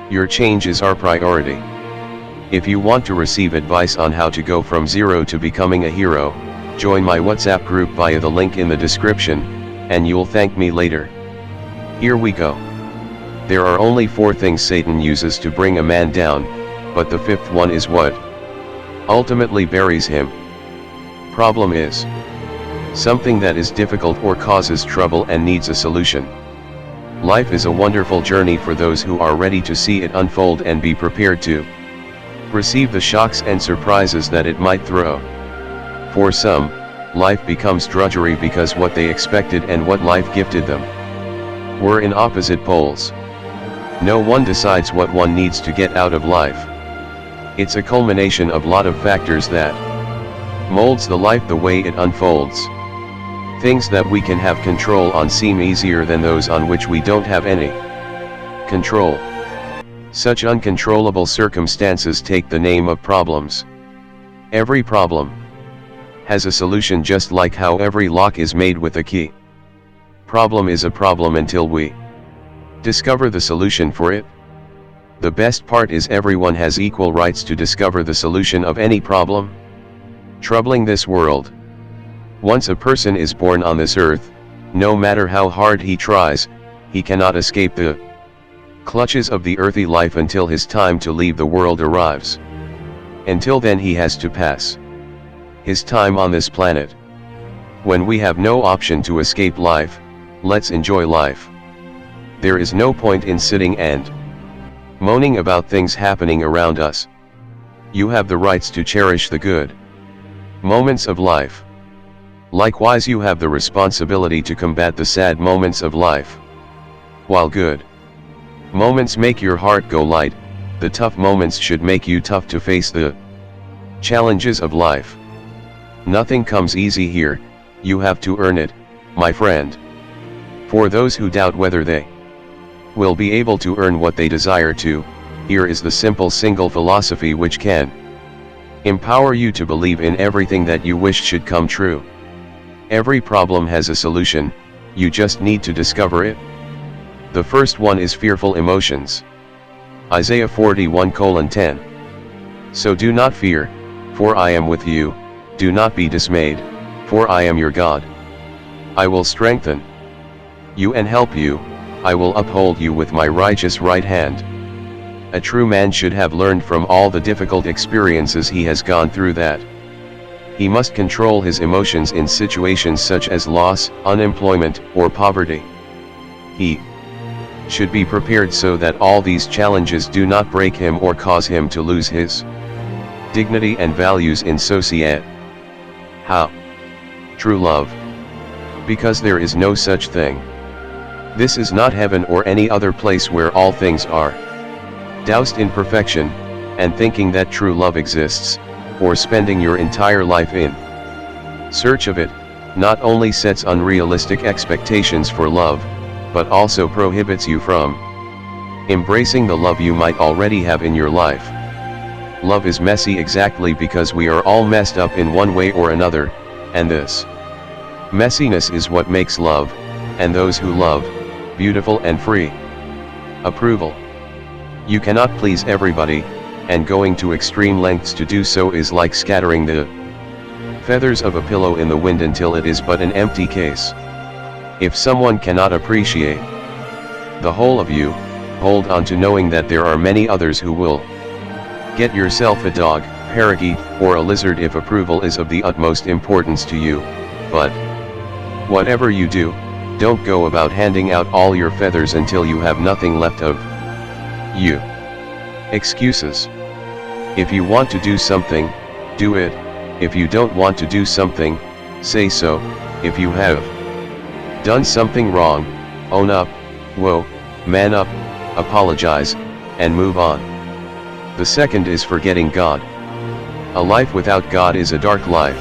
Your change is our priority. If you want to receive advice on how to go from zero to becoming a hero, join my WhatsApp group via the link in the description, and you'll thank me later. Here we go. There are only 4 things Satan uses to bring a man down, but the 5th one is what ultimately buries him. Problem is something that is difficult or causes trouble and needs a solution. Life is a wonderful journey for those who are ready to see it unfold and be prepared to receive the shocks and surprises that it might throw. For some, life becomes drudgery because what they expected and what life gifted them were in opposite poles. No one decides what one needs to get out of life. It's a culmination of lot of factors that molds the life the way it unfolds. Things that we can have control on seem easier than those on which we don't have any control. Such uncontrollable circumstances take the name of problems. Every problem has a solution, just like how every lock is made with a key. Problem is a problem until we discover the solution for it. The best part is everyone has equal rights to discover the solution of any problem troubling this world. Once a person is born on this earth, no matter how hard he tries, he cannot escape the clutches of the earthly life until his time to leave the world arrives. Until then he has to pass his time on this planet. When we have no option to escape life, let's enjoy life. There is no point in sitting and moaning about things happening around us. You have the rights to cherish the good moments of life. Likewise, you have the responsibility to combat the sad moments of life. While good moments make your heart go light, the tough moments should make you tough to face the challenges of life. Nothing comes easy here, you have to earn it, my friend. For those who doubt whether they will be able to earn what they desire to, here is the simple single philosophy which can empower you to believe in everything that you wish should come true. Every problem has a solution, you just need to discover it. The first one is fearful emotions. Isaiah 41:10. So do not fear, for I am with you, do not be dismayed, for I am your God. I will strengthen you and help you, I will uphold you with my righteous right hand. A true man should have learned from all the difficult experiences he has gone through that he must control his emotions in situations such as loss, unemployment, or poverty. He should be prepared so that all these challenges do not break him or cause him to lose his dignity and values in society. How? True love. Because there is no such thing. This is not heaven or any other place where all things are doused in perfection, and thinking that true love exists, or spending your entire life in search of it, not only sets unrealistic expectations for love, but also prohibits you from embracing the love you might already have in your life. Love is messy exactly because we are all messed up in one way or another, and this messiness is what makes love, and those who love, beautiful and free. Approval. You cannot please everybody, and going to extreme lengths to do so is like scattering the feathers of a pillow in the wind until it is but an empty case. If someone cannot appreciate the whole of you, hold on to knowing that there are many others who will. Get yourself a dog, parakeet, or a lizard if approval is of the utmost importance to you, but whatever you do, don't go about handing out all your feathers until you have nothing left of you. Excuses. If you want to do something, do it. If you don't want to do something, say so. If you have done something wrong, own up, whoa, man up, apologize, and move on. The second is forgetting God. A life without God is a dark life.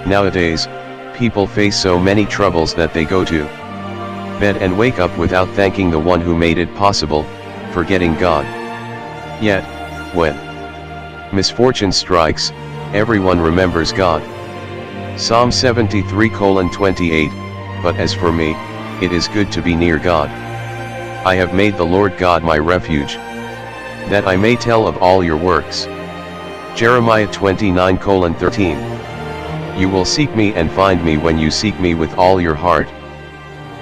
Nowadays, people face so many troubles that they go to bed and wake up without thanking the one who made it possible, forgetting God. Yet, when misfortune strikes, everyone remembers God. Psalm 73:28, but as for me, it is good to be near God. I have made the Lord God my refuge, and my fortress, that I may tell of all your works. Jeremiah 29:13. You will seek me and find me when you seek me with all your heart.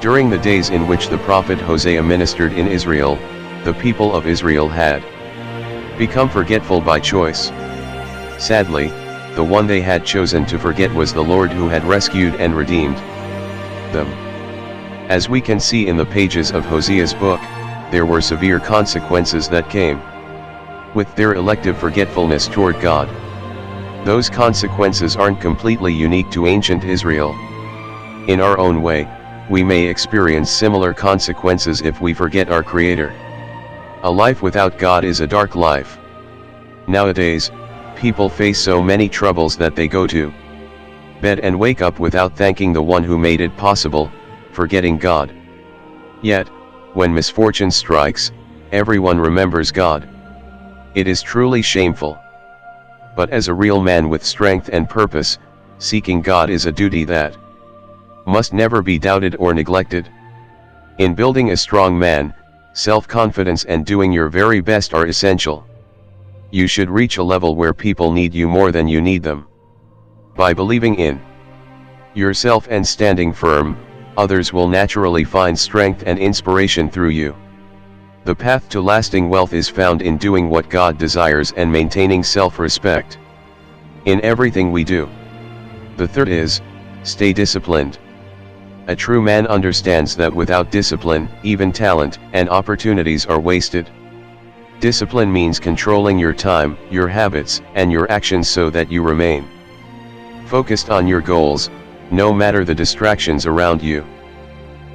During the days in which the prophet Hosea ministered in Israel, the people of Israel had become forgetful by choice. Sadly, the one they had chosen to forget was the Lord who had rescued and redeemed them. As we can see in the pages of Hosea's book, there were severe consequences that came with their elective forgetfulness toward God. Those consequences aren't completely unique to ancient Israel. In our own way, we may experience similar consequences if we forget our Creator. A life without God is a dark life. Nowadays, people face so many troubles that they go to bed and wake up without thanking the one who made it possible, forgetting God. Yet, when misfortune strikes, everyone remembers God. It is truly shameful. But as a real man with strength and purpose, seeking God is a duty that must never be doubted or neglected. In building a strong man, self-confidence and doing your very best are essential. You should reach a level where people need you more than you need them. By believing in yourself and standing firm, others will naturally find strength and inspiration through you. The path to lasting wealth is found in doing what God desires and maintaining self-respect in everything we do. The third is, stay disciplined. A true man understands that without discipline, even talent and opportunities are wasted. Discipline means controlling your time, your habits, and your actions so that you remain focused on your goals, no matter the distractions around you.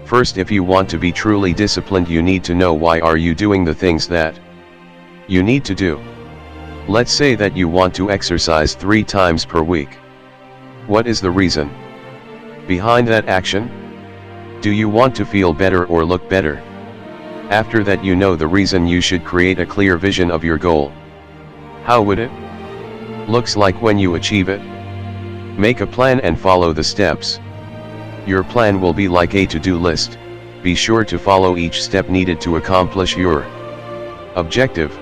First, if you want to be truly disciplined, you need to know why are you doing the things that you need to do. Let's say that you want to exercise 3 times per week. What is the reason behind that action? Do you want to feel better or look better? After that, you know the reason, you should create a clear vision of your goal. How would it looks like when you achieve it? Make a plan and follow the steps. Your plan will be like a to-do list. Be sure to follow each step needed to accomplish your objective.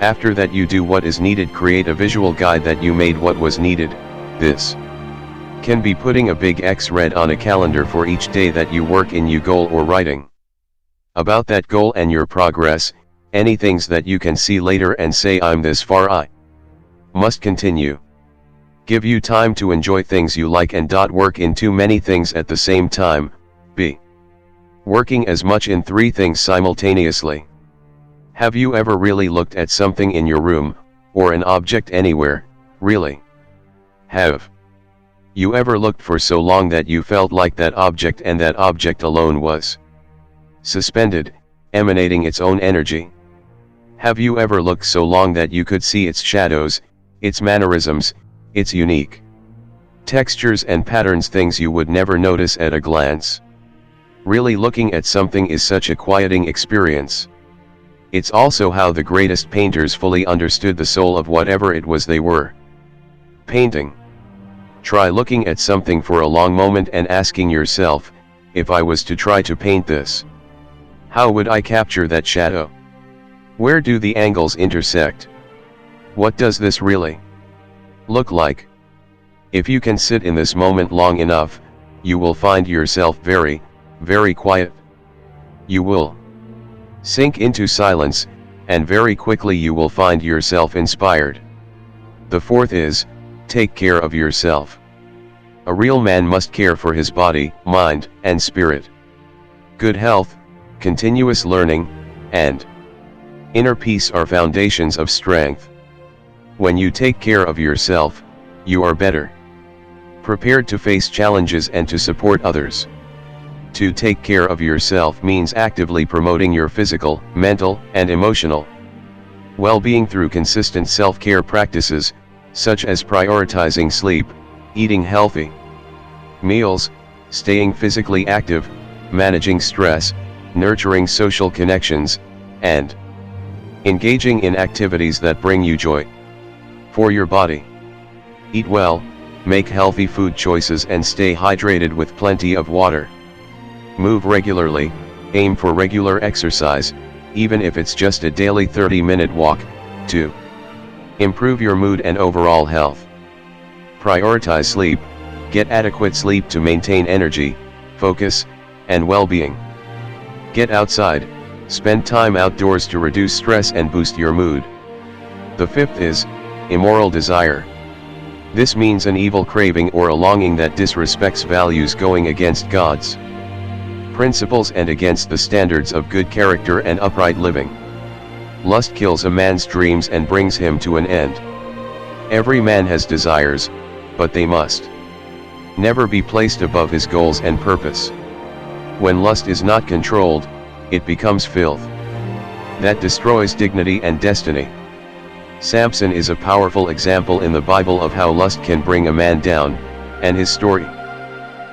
After that, you do what is needed. Create a visual guide that you made what was needed. This can be putting a big X red on a calendar for each day that you work in your goal or writing about that goal and your progress, any things that you can see later and say, I'm this far, I must continue. Give you time to enjoy things you like and work in too many things at the same time. B. Working as much in 3 things simultaneously. Have you ever really looked at something in your room, or an object anywhere? Really? Have you ever looked for so long that you felt like that object and that object alone was suspended, emanating its own energy? Have you ever looked so long that you could see its shadows, its mannerisms, its unique textures and patterns, things you would never notice at a glance? Really looking at something is such a quieting experience. It's also how the greatest painters fully understood the soul of whatever it was they were painting. Try looking at something for a long moment and asking yourself, if I was to try to paint this, how would I capture that shadow? Where do the angles intersect? What does this really look like? If you can sit in this moment long enough, you will find yourself very, very quiet. You will sink into silence, and very quickly you will find yourself inspired. The fourth is, take care of yourself. A real man must care for his body, mind, and spirit. Good health, continuous learning, and inner peace are foundations of strength. When you take care of yourself, you are better prepared to face challenges and to support others. To take care of yourself means actively promoting your physical, mental, and emotional well-being through consistent self-care practices, such as prioritizing sleep, eating healthy meals, staying physically active, managing stress, nurturing social connections, and engaging in activities that bring you joy. For your body, eat well, make healthy food choices and stay hydrated with plenty of water. Move regularly, aim for regular exercise, even if it's just a daily 30-minute walk. 2. Improve your mood and overall health. Prioritize sleep. Get adequate sleep to maintain energy, focus, and well-being. Get outside. Spend time outdoors to reduce stress and boost your mood. The 5th is immoral desire. This means an evil craving or a longing that disrespects values, going against God's principles and against the standards of good character and upright living. Lust kills a man's dreams and brings him to an end. Every man has desires, but they must never be placed above his goals and purpose. When lust is not controlled, it becomes filth that destroys dignity and destiny. Samson is a powerful example in the Bible of how lust can bring a man down, and his story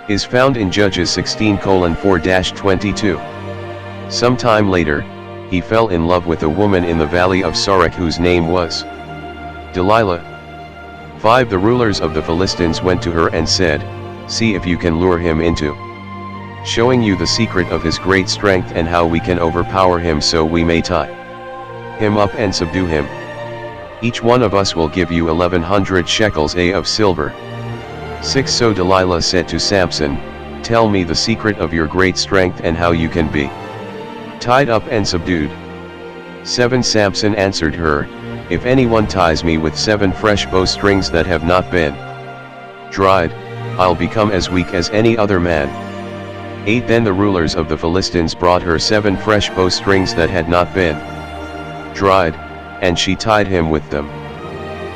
is found in Judges 16:4-22. Sometime later, he fell in love with a woman in the valley of Sorek whose name was Delilah. 5. The rulers of the Philistines went to her and said, "See if you can lure him into showing you the secret of his great strength and how we can overpower him so we may tie him up and subdue him. Each one of us will give you 1,100 shekels of silver." 6. So Delilah said to Samson, "Tell me the secret of your great strength and how you can be tied up and subdued." 7. Samson answered her, "If anyone ties me with 7 fresh bowstrings that have not been dried, I'll become as weak as any other man." 8. Then the rulers of the Philistines brought her 7 fresh bowstrings that had not been dried, and she tied him with them.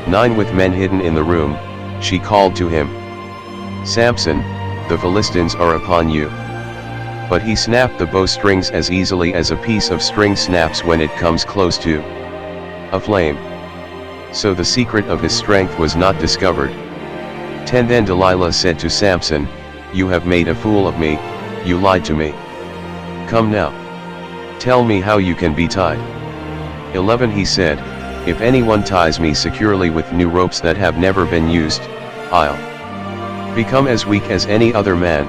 9. With men hidden in the room, she called to him, "Samson, the Philistines are upon you." But he snapped the bowstrings as easily as a piece of string snaps when it comes close to a flame. So the secret of his strength was not discovered. 10. Then Delilah said to Samson, "You have made a fool of me, you lied to me. Come now. Tell me how you can be tied." 11. He said, "If anyone ties me securely with new ropes that have never been used, I'll become as weak as any other man."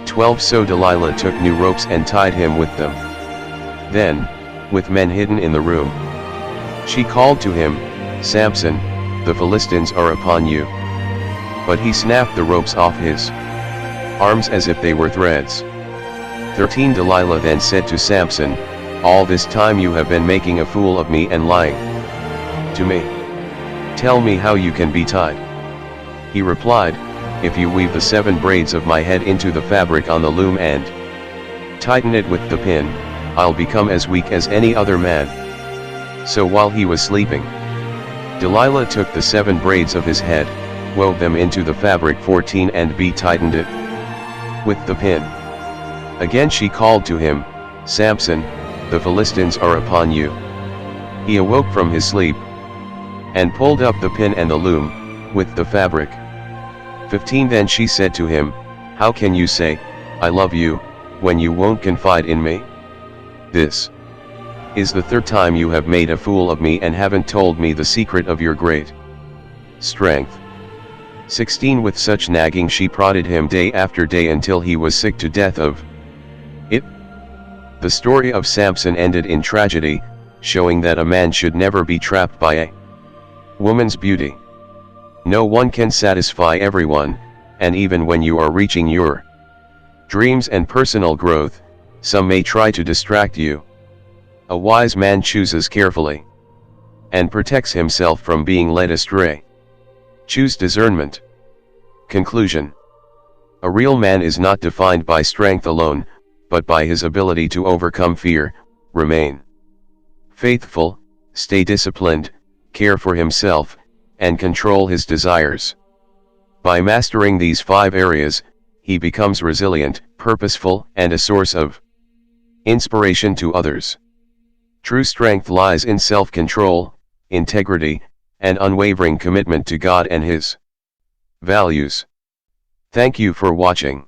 12. So Delilah took new ropes and tied him with them. Then, with men hidden in the room, she called to him, "Samson, the Philistines are upon you." But he snapped the ropes off his arms as if they were threads. 13. Delilah then said to Samson, "All this time you have been making a fool of me and lying to me. Tell me how you can be tied." He replied, "If you weave the 7 braids of my head into the fabric on the loom and tighten it with the pin, I'll become as weak as any other man." So while he was sleeping, Delilah took the 7 braids of his head, wove them into the fabric 14 and tightened it with the pin. Again she called to him, "Samson, the Philistines are upon you." He awoke from his sleep and pulled up the pin and the loom, with the fabric. 15. Then she said to him, "How can you say, 'I love you,' when you won't confide in me? This is the 3rd time you have made a fool of me and haven't told me the secret of your great strength." 16. With such nagging she prodded him day after day until he was sick to death of it. The story of Samson ended in tragedy, showing that a man should never be trapped by a woman's beauty. No one can satisfy everyone, and even when you are reaching your dreams and personal growth, some may try to distract you. A wise man chooses carefully and protects himself from being led astray. Choose discernment. Conclusion. A real man is not defined by strength alone, but by his ability to overcome fear, remain faithful, stay disciplined, care for himself, and control his desires. By mastering these 5 areas, he becomes resilient, purposeful, and a source of inspiration to others. True strength lies in self-control, integrity, and unwavering commitment to God and His values. Thank you for watching.